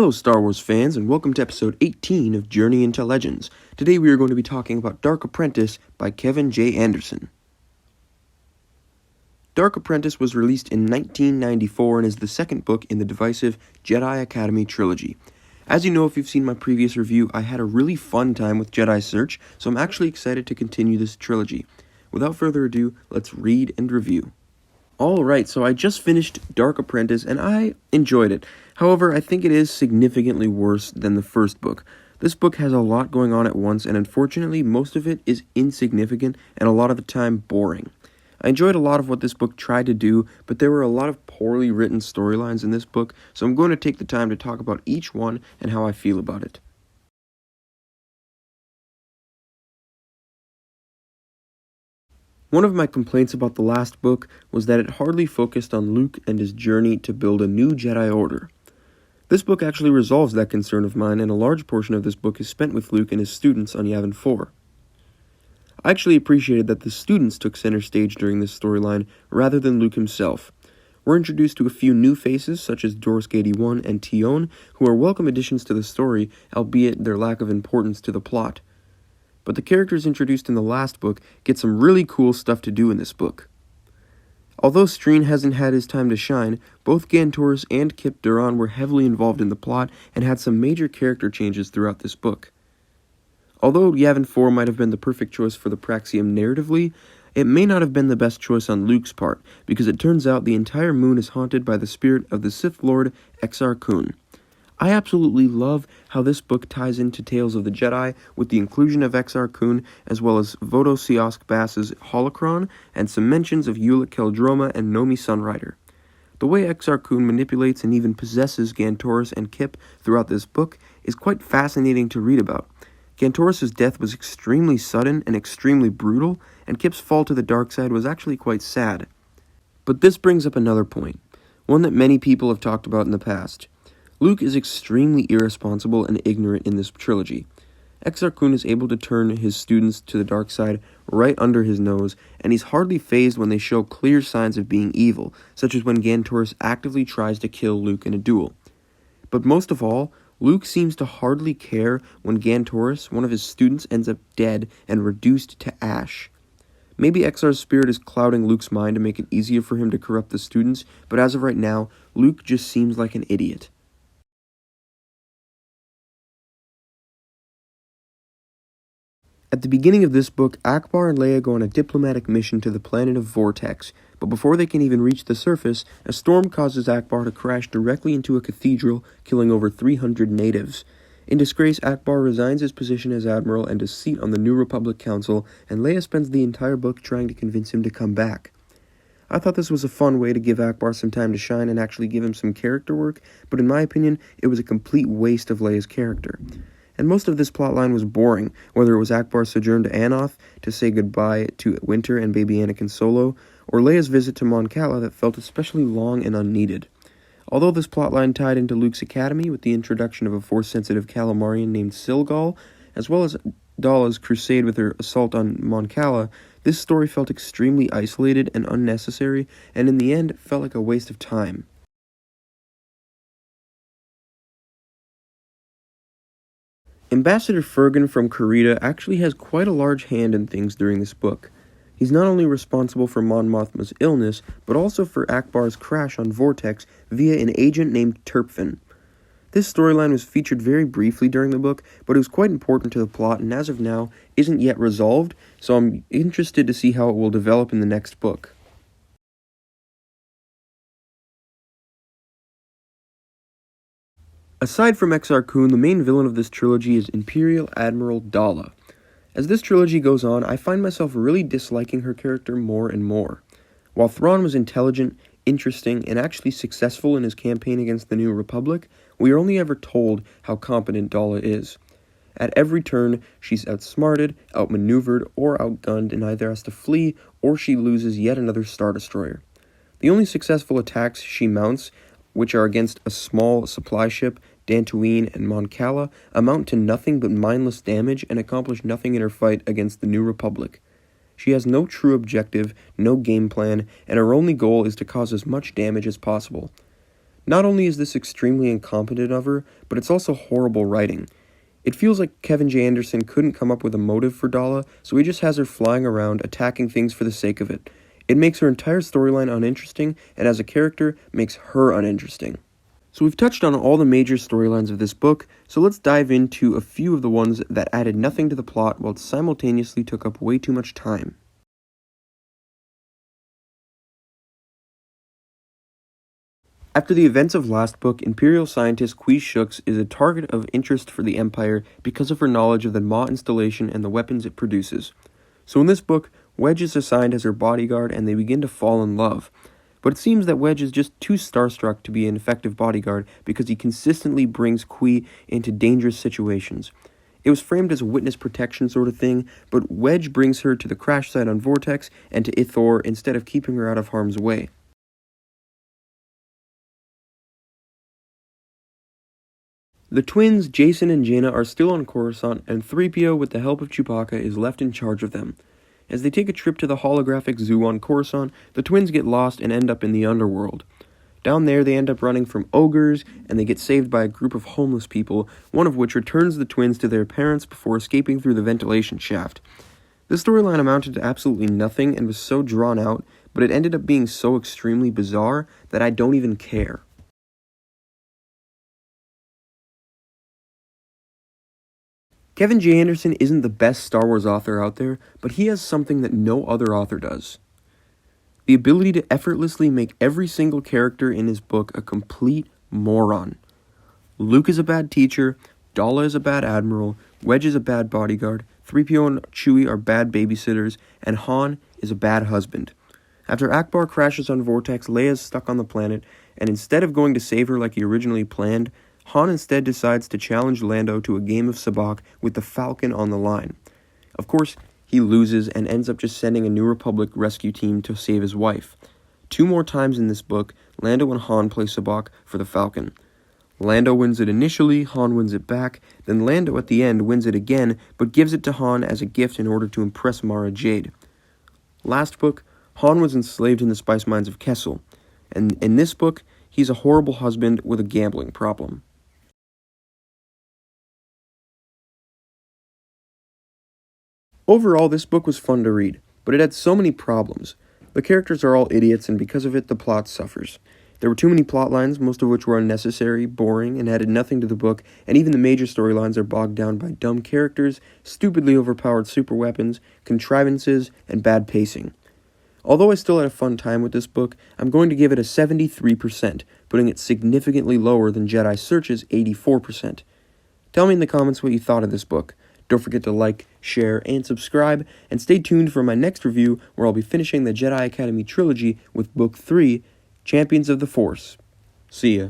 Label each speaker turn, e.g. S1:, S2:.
S1: Hello Star Wars fans, and welcome to episode 18 of Journey into Legends. Today we are going to be talking about Dark Apprentice by Kevin J. Anderson. Dark Apprentice was released in 1994 and is the second book in the divisive Jedi Academy trilogy. As you know, if you've seen my previous review, I had a really fun time with Jedi Search, so I'm actually excited to continue this trilogy. Without further ado, let's read and review. Alright, so I just finished Dark Apprentice and I enjoyed it. However, I think it is significantly worse than the first book. This book has a lot going on at once, and unfortunately, most of it is insignificant and a lot of the time boring. I enjoyed a lot of what this book tried to do, but there were a lot of poorly written storylines in this book, so I'm going to take the time to talk about each one and how I feel about it. One of my complaints about the last book was that it hardly focused on Luke and his journey to build a new Jedi Order. This book actually resolves that concern of mine, and a large portion of this book is spent with Luke and his students on Yavin 4. I actually appreciated that the students took center stage during this storyline rather than Luke himself. We're introduced to a few new faces such as Dorsk 81 and Tion, who are welcome additions to the story, albeit their lack of importance to the plot. But the characters introduced in the last book get some really cool stuff to do in this book. Although Streen hasn't had his time to shine, both Gantoris and Kip Duran were heavily involved in the plot and had some major character changes throughout this book. Although Yavin 4 might have been the perfect choice for the Praxeum narratively, it may not have been the best choice on Luke's part, because it turns out the entire moon is haunted by the spirit of the Sith Lord Exar Kun. I absolutely love how this book ties into Tales of the Jedi with the inclusion of Exar Kun, as well as Vodo Siosk Bass's holocron, and some mentions of Eula Keldroma and Nomi Sunrider. The way Exar Kun manipulates and even possesses Gantoris and Kip throughout this book is quite fascinating to read about. Gantoris' death was extremely sudden and extremely brutal, and Kip's fall to the dark side was actually quite sad. But this brings up another point, one that many people have talked about in the past. Luke is extremely irresponsible and ignorant in this trilogy. Exar Kun is able to turn his students to the dark side right under his nose, and he's hardly fazed when they show clear signs of being evil, such as when Gantoris actively tries to kill Luke in a duel. But most of all, Luke seems to hardly care when Gantoris, one of his students, ends up dead and reduced to ash. Maybe Exar's spirit is clouding Luke's mind to make it easier for him to corrupt the students, but as of right now, Luke just seems like an idiot. At the beginning of this book, Ackbar and Leia go on a diplomatic mission to the planet of Vortex, but before they can even reach the surface, a storm causes Ackbar to crash directly into a cathedral, killing over 300 natives. In disgrace, Ackbar resigns his position as Admiral and his seat on the New Republic Council, and Leia spends the entire book trying to convince him to come back. I thought this was a fun way to give Ackbar some time to shine and actually give him some character work, but in my opinion, it was a complete waste of Leia's character. And most of this plotline was boring, whether it was Ackbar's sojourn to Anoth to say goodbye to Winter and baby Anakin Solo, or Leia's visit to Mon Cala that felt especially long and unneeded. Although this plotline tied into Luke's academy with the introduction of a Force-sensitive Calamarian named Silgal, as well as Daala's crusade with her assault on Mon Cala, this story felt extremely isolated and unnecessary, and in the end felt like a waste of time. Ambassador Furgan from Kurita actually has quite a large hand in things during this book. He's not only responsible for Mon Mothma's illness, but also for Ackbar's crash on Vortex via an agent named Turpfin. This storyline was featured very briefly during the book, but it was quite important to the plot and as of now isn't yet resolved, so I'm interested to see how it will develop in the next book. Aside from Exar Kun, the main villain of this trilogy is Imperial Admiral Daala. As this trilogy goes on, I find myself really disliking her character more and more. While Thrawn was intelligent, interesting, and actually successful in his campaign against the New Republic, we are only ever told how competent Daala is. At every turn, she's outsmarted, outmaneuvered, or outgunned and either has to flee or she loses yet another Star Destroyer. The only successful attacks she mounts, which are against a small supply ship, Dantooine and Mon Cala, amount to nothing but mindless damage and accomplish nothing in her fight against the New Republic. She has no true objective, no game plan, and her only goal is to cause as much damage as possible. Not only is this extremely incompetent of her, but it's also horrible writing. It feels like Kevin J. Anderson couldn't come up with a motive for Daala, so he just has her flying around, attacking things for the sake of it. It makes her entire storyline uninteresting, and as a character, makes her uninteresting. So we've touched on all the major storylines of this book, so let's dive into a few of the ones that added nothing to the plot while simultaneously took up way too much time. After the events of last book, Imperial scientist Qwi Xux is a target of interest for the Empire because of her knowledge of the Maw installation and the weapons it produces. So in this book, Wedge is assigned as her bodyguard and they begin to fall in love. But it seems that Wedge is just too starstruck to be an effective bodyguard because he consistently brings Qwi into dangerous situations. It was framed as a witness protection sort of thing, but Wedge brings her to the crash site on Vortex and to Ithor instead of keeping her out of harm's way. The twins, Jason and Jaina, are still on Coruscant, and Threepio, with the help of Chewbacca, is left in charge of them. As they take a trip to the holographic zoo on Coruscant, the twins get lost and end up in the underworld. Down there, they end up running from ogres, and they get saved by a group of homeless people, one of which returns the twins to their parents before escaping through the ventilation shaft. This storyline amounted to absolutely nothing and was so drawn out, but it ended up being so extremely bizarre that I don't even care. Kevin J. Anderson isn't the best Star Wars author out there, but he has something that no other author does. The ability to effortlessly make every single character in his book a complete moron. Luke is a bad teacher, Daala is a bad admiral, Wedge is a bad bodyguard, Threepio and Chewie are bad babysitters, and Han is a bad husband. After Ackbar crashes on Vortex, Leia is stuck on the planet, and instead of going to save her like he originally planned, Han instead decides to challenge Lando to a game of Sabacc with the Falcon on the line. Of course, he loses and ends up just sending a New Republic rescue team to save his wife. 2 more times in this book, Lando and Han play Sabacc for the Falcon. Lando wins it initially, Han wins it back, then Lando at the end wins it again, but gives it to Han as a gift in order to impress Mara Jade. Last book, Han was enslaved in the spice mines of Kessel, and in this book, he's a horrible husband with a gambling problem. Overall, this book was fun to read, but it had so many problems. The characters are all idiots, and because of it, the plot suffers. There were too many plot lines, most of which were unnecessary, boring, and added nothing to the book, and even the major storylines are bogged down by dumb characters, stupidly overpowered superweapons, contrivances, and bad pacing. Although I still had a fun time with this book, I'm going to give it a 73%, putting it significantly lower than Jedi Search's 84%. Tell me in the comments what you thought of this book. Don't forget to like, share, and subscribe, and stay tuned for my next review where I'll be finishing the Jedi Academy trilogy with Book 3, Champions of the Force. See ya.